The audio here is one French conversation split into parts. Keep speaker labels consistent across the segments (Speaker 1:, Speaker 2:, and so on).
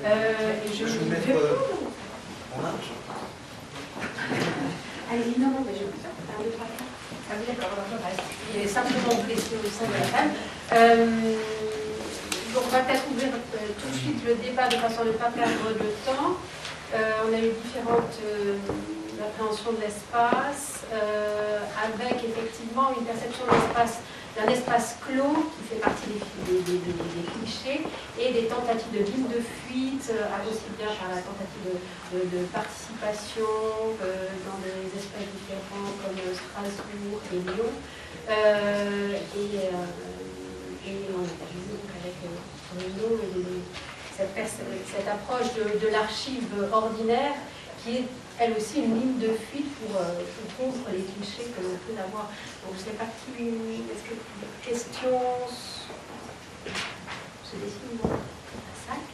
Speaker 1: Et je vais mettre en marge. Allez, non, mais je vais faire un, deux, trois, quatre. Ah oui, d'accord, alors je reste. Il est simplement blessé au sein de la table. Donc on va peut-être ouvrir tout de suite le débat de façon à ne pas perdre de temps. On a eu différentes appréhensions de l'espace, avec effectivement une perception de l'espace, d'un espace clos qui fait partie des clichés et des tentatives de ligne de fuite, aussi bien par la tentative de participation dans des espaces différents comme Strasbourg et Lyon. Et on a vu avec Bruno cette approche de l'archive ordinaire qui est elle aussi une ligne de fuite pour contre les clichés que l'on peut avoir. Donc je ne sais pas qui. Est-ce que questions se dessinent dans la salle?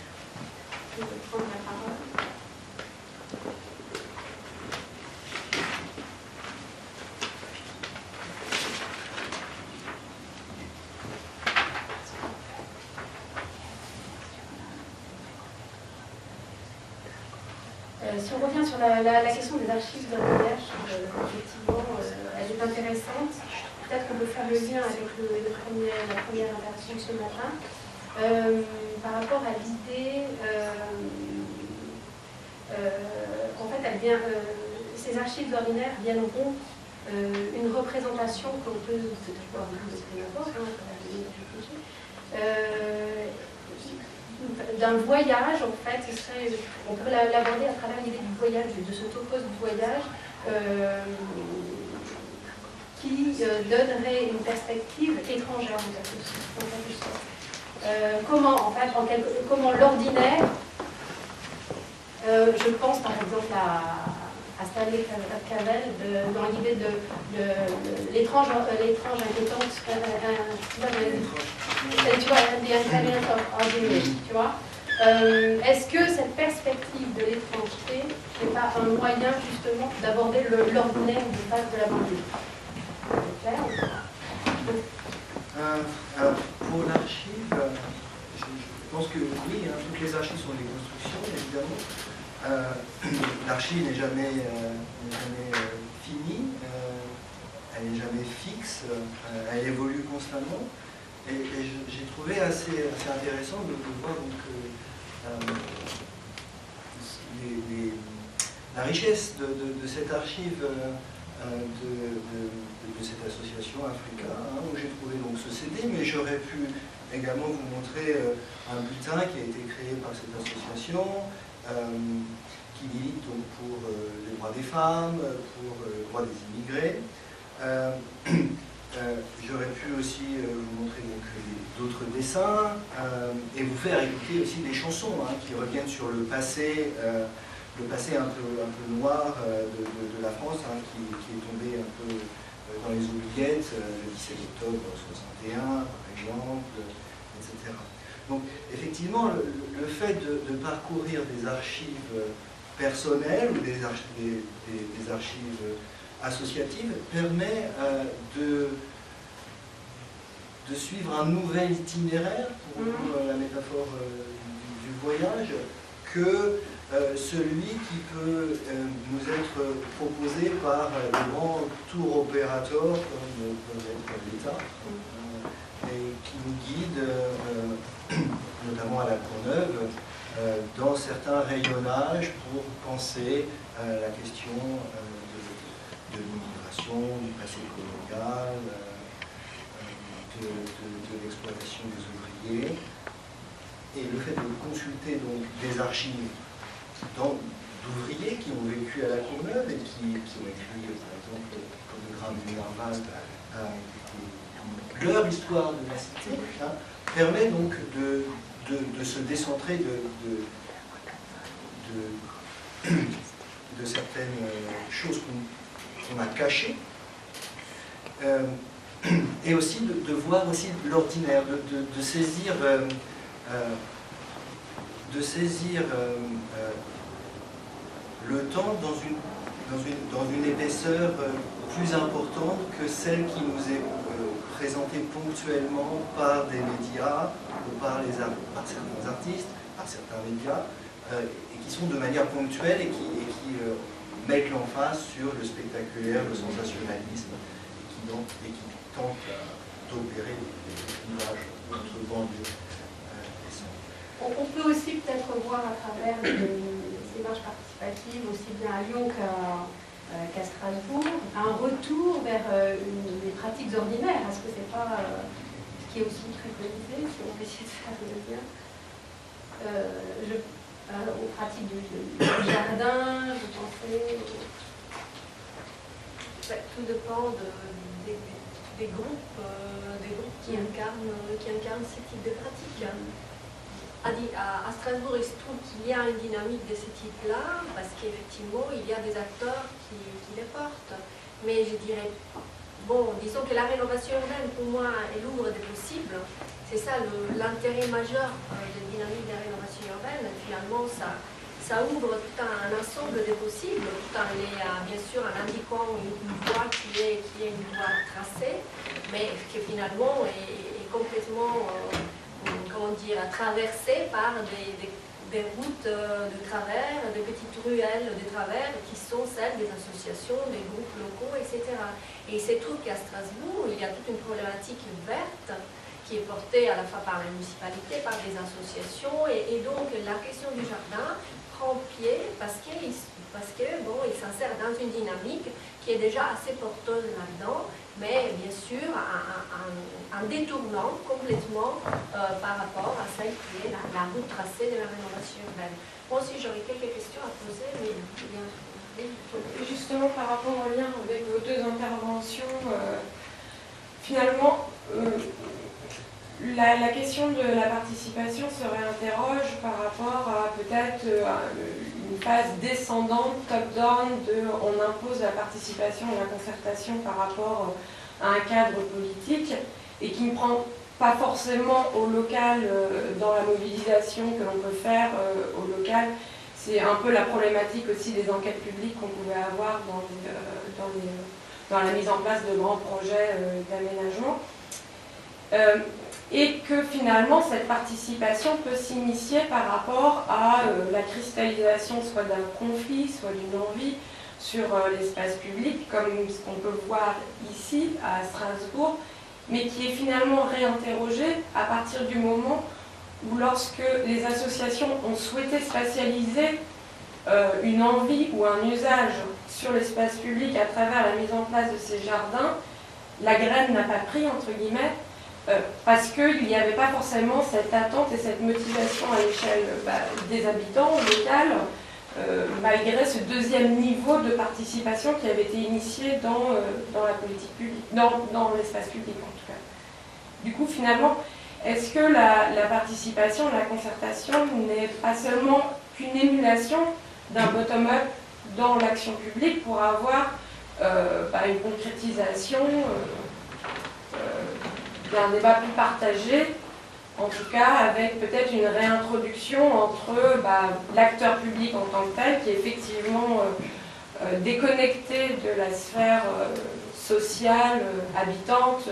Speaker 1: Qui veut prendre la parole? Si on revient sur la question des archives de recherche, effectivement, elle est intéressante. Peut-être qu'on peut faire le lien avec la première interaction de ce matin. Par rapport à l'idée qu'en fait, ces archives ordinaires viendront une représentation qu'on peut peut-être voir de prime abord, d'un voyage, en fait, on peut l'aborder à travers l'idée du voyage, de ce topos du voyage, qui donnerait une perspective étrangère en quelque sorte. Comment l'ordinaire, je pense par exemple à Stanley Cavell, dans l'idée de l'étrange inquiétante, tu vois, tu vois. Est-ce que cette perspective de l'étrangeté n'est pas un moyen justement d'aborder l'ordinaire du face de la banlieue? C'est clair ou pas?
Speaker 2: Alors, pour l'archive, je pense que oui, toutes les archives sont des constructions, évidemment. L'archive n'est jamais finie, elle n'est jamais fixe, elle évolue constamment. Et j'ai trouvé assez intéressant de voir donc, la richesse de cette archive de cette association Africa, où j'ai trouvé donc ce CD, mais j'aurais pu également vous montrer un bulletin qui a été créé par cette association, qui milite donc pour les droits des femmes, pour les droits des immigrés. J'aurais pu aussi vous montrer d'autres dessins et vous faire écouter aussi des chansons qui reviennent sur le passé un peu noir de la France, qui est tombé un peu dans les oubliettes, le 17 octobre 61 par exemple, etc. Donc effectivement, le fait de parcourir des archives personnelles ou des archives associatives permet de suivre un nouvel itinéraire, pour la métaphore du voyage, que celui qui peut nous être proposé par des grands tours opérateurs comme peuvent être l'État, et qui nous guident, notamment à la Courneuve, dans certains rayonnages pour penser la question de l'immigration, du passé colonial, de l'exploitation des ouvriers. Et le fait de consulter donc des archives d'ouvriers qui ont vécu à la Courneuve et qui ont écrit, par exemple, comme le Grain du Minerval, leur histoire de la cité, permet donc de se décentrer de certaines choses qu'on a cachées, et aussi de voir aussi l'ordinaire, de saisir le temps dans une épaisseur plus importante que celle qui nous est présentée ponctuellement par des médias ou par certains artistes, par certains médias, et qui sont de manière ponctuelle et qui mettent l'emphase sur le spectaculaire, le sensationnalisme, et qui tentent d'opérer des clivages entre banlieue et centre.
Speaker 1: On peut aussi peut-être voir à travers ces marches participatives, aussi bien à Lyon qu'à Strasbourg, un retour vers les pratiques ordinaires. Est-ce que c'est pas ce qui est aussi préconisé, si on veut essayer de faire le lien aux pratiques du jardin, je pensais.
Speaker 3: Tout dépend des groupes qui incarnent ce type de pratique. À Strasbourg, il se trouve qu'il y a une dynamique de ce type-là, parce qu'effectivement, il y a des acteurs qui les portent. Mais je dirais, bon, disons que la rénovation urbaine, pour moi, elle ouvre des possibles. C'est ça l'intérêt majeur de la dynamique de la rénovation urbaine. Finalement, ça ouvre tout un ensemble de possibles, tout en bien sûr en indiquant une voie qui est une voie tracée, mais qui finalement est complètement traversée par des routes de travers, des petites ruelles de travers qui sont celles des associations, des groupes locaux, etc. Et il se trouve qu'à Strasbourg, il y a toute une problématique verte qui est portée à la fois par la municipalité, par des associations, et donc la question du jardin prend pied parce que il s'insère dans une dynamique qui est déjà assez porteuse là-dedans, mais bien sûr en détournant complètement par rapport à celle qui est la route tracée de la rénovation urbaine. Moi aussi j'aurais quelques questions à poser, mais
Speaker 4: justement par rapport au lien avec vos deux interventions, finalement, la question de la participation se réinterroge par rapport à peut-être une phase descendante, top-down, on impose la participation et la concertation par rapport à un cadre politique et qui ne prend pas forcément au local dans la mobilisation que l'on peut faire au local. C'est un peu la problématique aussi des enquêtes publiques qu'on pouvait avoir dans la mise en place de grands projets d'aménagement. Et que finalement cette participation peut s'initier par rapport à la cristallisation soit d'un conflit, soit d'une envie sur l'espace public, comme ce qu'on peut voir ici à Strasbourg, mais qui est finalement réinterrogée à partir du moment où lorsque les associations ont souhaité spatialiser une envie ou un usage sur l'espace public à travers la mise en place de ces jardins, la graine n'a pas pris, entre guillemets, parce qu'il n'y avait pas forcément cette attente et cette motivation à l'échelle des habitants locaux, malgré ce deuxième niveau de participation qui avait été initié dans la politique publique, dans l'espace public en tout cas. Du coup, finalement, est-ce que la participation, la concertation n'est pas seulement qu'une émulation d'un bottom-up dans l'action publique pour avoir une concrétisation d'un débat plus partagé, en tout cas avec peut-être une réintroduction entre l'acteur public en tant que tel, qui est effectivement déconnecté de la sphère sociale, habitante,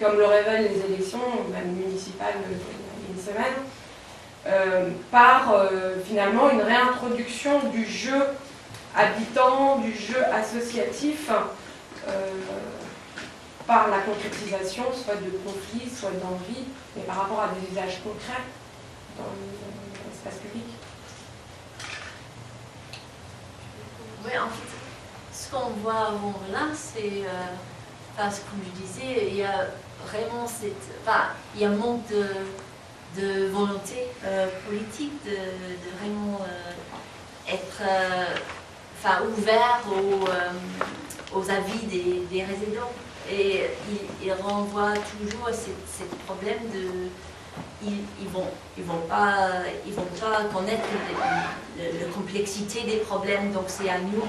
Speaker 4: comme le révèlent les élections, même municipales il y a une semaine, par finalement une réintroduction du jeu habitant, du jeu associatif, par la concrétisation, soit de conflits, soit d'envie, mais par rapport à des usages concrets dans l'espace public.
Speaker 5: Oui, en fait, ce qu'on voit là, c'est, parce que comme je disais, il y a vraiment il y a un manque de volonté politique de vraiment être ouvert aux avis des résidents. Et il renvoie toujours ce problème de ils vont pas connaître la complexité des problèmes, donc c'est à nous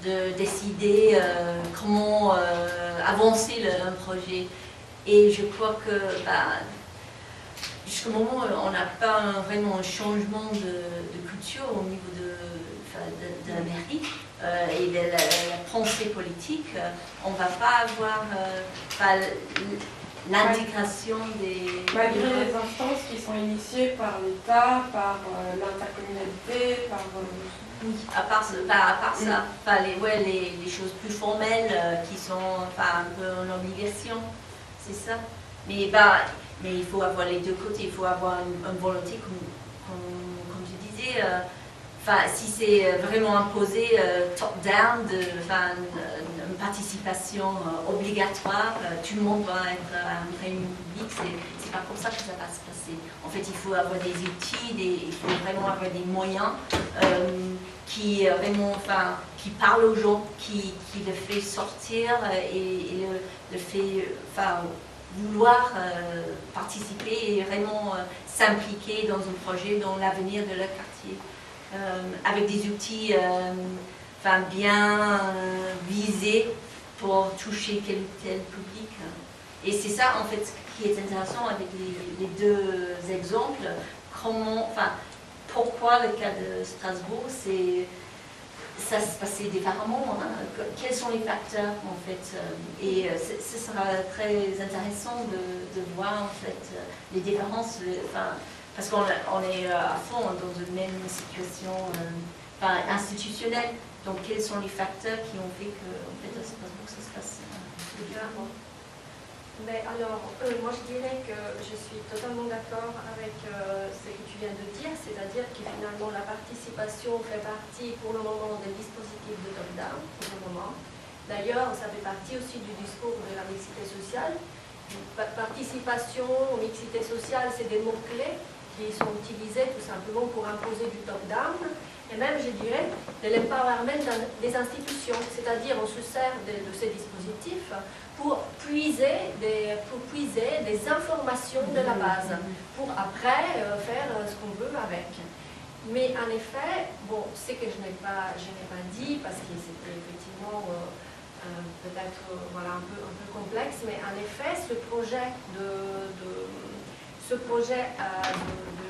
Speaker 5: de décider comment avancer un projet. Et je crois que jusqu'au moment où on n'a pas vraiment un changement de culture au niveau de la mairie et de la pensée politique, on ne va pas avoir l'intégration des...
Speaker 4: Malgré les instances qui sont initiées par l'État, par l'intercommunalité, par...
Speaker 5: Oui, à part ça, enfin, les choses plus formelles qui sont enfin, un peu en obligation, c'est ça. Mais il faut avoir les deux côtés, il faut avoir une volonté, comme tu disais, si c'est vraiment imposé top-down, une participation obligatoire, tout le monde va être à une réunion publique, c'est pas comme ça que ça va se passer. En fait, il faut avoir des outils, il faut vraiment avoir des moyens qui parlent aux gens, qui le fait sortir et le fait vouloir participer et vraiment s'impliquer dans un projet, dans l'avenir de leur quartier. Avec des outils bien visés pour toucher quel ou tel public. Et c'est ça en fait qui est intéressant avec les deux exemples. Pourquoi le cas de Strasbourg, ça se passait différemment, hein. Quels sont les facteurs en fait, et ce sera très intéressant de voir en fait les différences, parce qu'on est à fond dans une même situation institutionnelle. Donc quels sont les facteurs qui ont fait que en fait, à Strasbourg ça se passe différemment?
Speaker 3: Mais alors, moi je dirais que je suis totalement d'accord avec ce que tu viens de dire, c'est-à-dire que finalement la participation fait partie pour le moment des dispositifs de top-down, pour le moment. D'ailleurs, ça fait partie aussi du discours de la mixité sociale. Participation, mixité sociale, c'est des mots-clés qui sont utilisés tout simplement pour imposer du top-down, et même, je dirais, de l'empowerment des institutions, c'est-à-dire on se sert de ces dispositifs pour puiser des informations de la base, pour après faire ce qu'on veut avec. Mais en effet, bon, ce que je n'ai pas dit, parce que c'était effectivement peut-être un peu complexe, mais en effet, ce projet de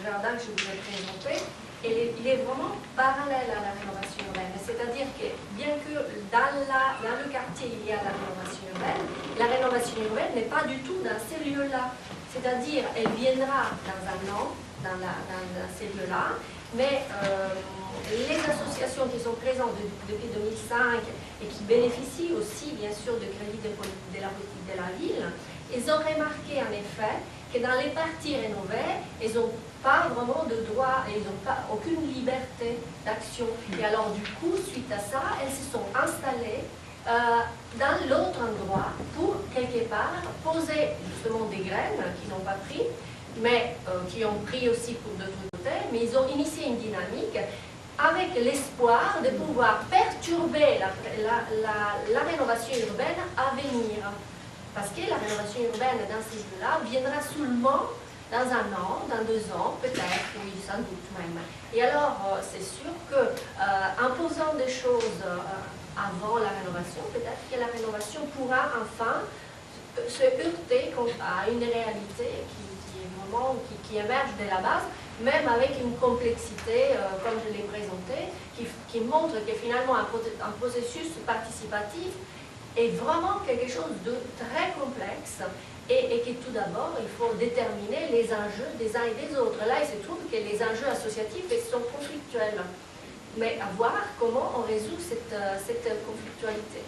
Speaker 3: jardin que je vous ai présenté, il est vraiment parallèle à la rénovation urbaine. C'est-à-dire que bien que dans le quartier il y a la rénovation urbaine n'est pas du tout dans ces lieux-là. C'est-à-dire elle viendra dans un an, dans ces lieux-là, mais les associations qui sont présentes depuis 2005 et qui bénéficient aussi bien sûr de crédits de la politique de la ville, ils ont remarqué en effet que dans les parties rénovées, ils n'ont pas vraiment de droit et ils n'ont aucune liberté d'action. Et alors du coup, suite à ça, elles se sont installées dans l'autre endroit pour, quelque part, poser justement des graines qu'ils n'ont pas pris, mais qui ont pris aussi pour d'autres côtés, mais ils ont initié une dynamique avec l'espoir de pouvoir perturber la rénovation urbaine à venir. Parce que la rénovation urbaine dans ces lieux-là viendra seulement dans un an, dans 2 ans, peut-être, oui, sans doute même. Et alors, c'est sûr qu'en posant des choses avant la rénovation, peut-être que la rénovation pourra enfin se heurter à une réalité qui émerge de la base, même avec une complexité, comme je l'ai présenté, qui montre que finalement un processus participatif est vraiment quelque chose de très complexe et que tout d'abord, il faut déterminer les enjeux des uns et des autres. Là, il se trouve que les enjeux associatifs sont conflictuels. Mais à voir comment on résout cette conflictualité.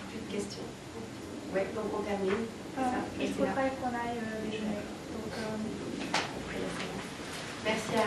Speaker 4: Plus de questions? Oui, donc on termine.
Speaker 6: Il faudrait qu'on aille déjeuner. Donc,
Speaker 4: merci à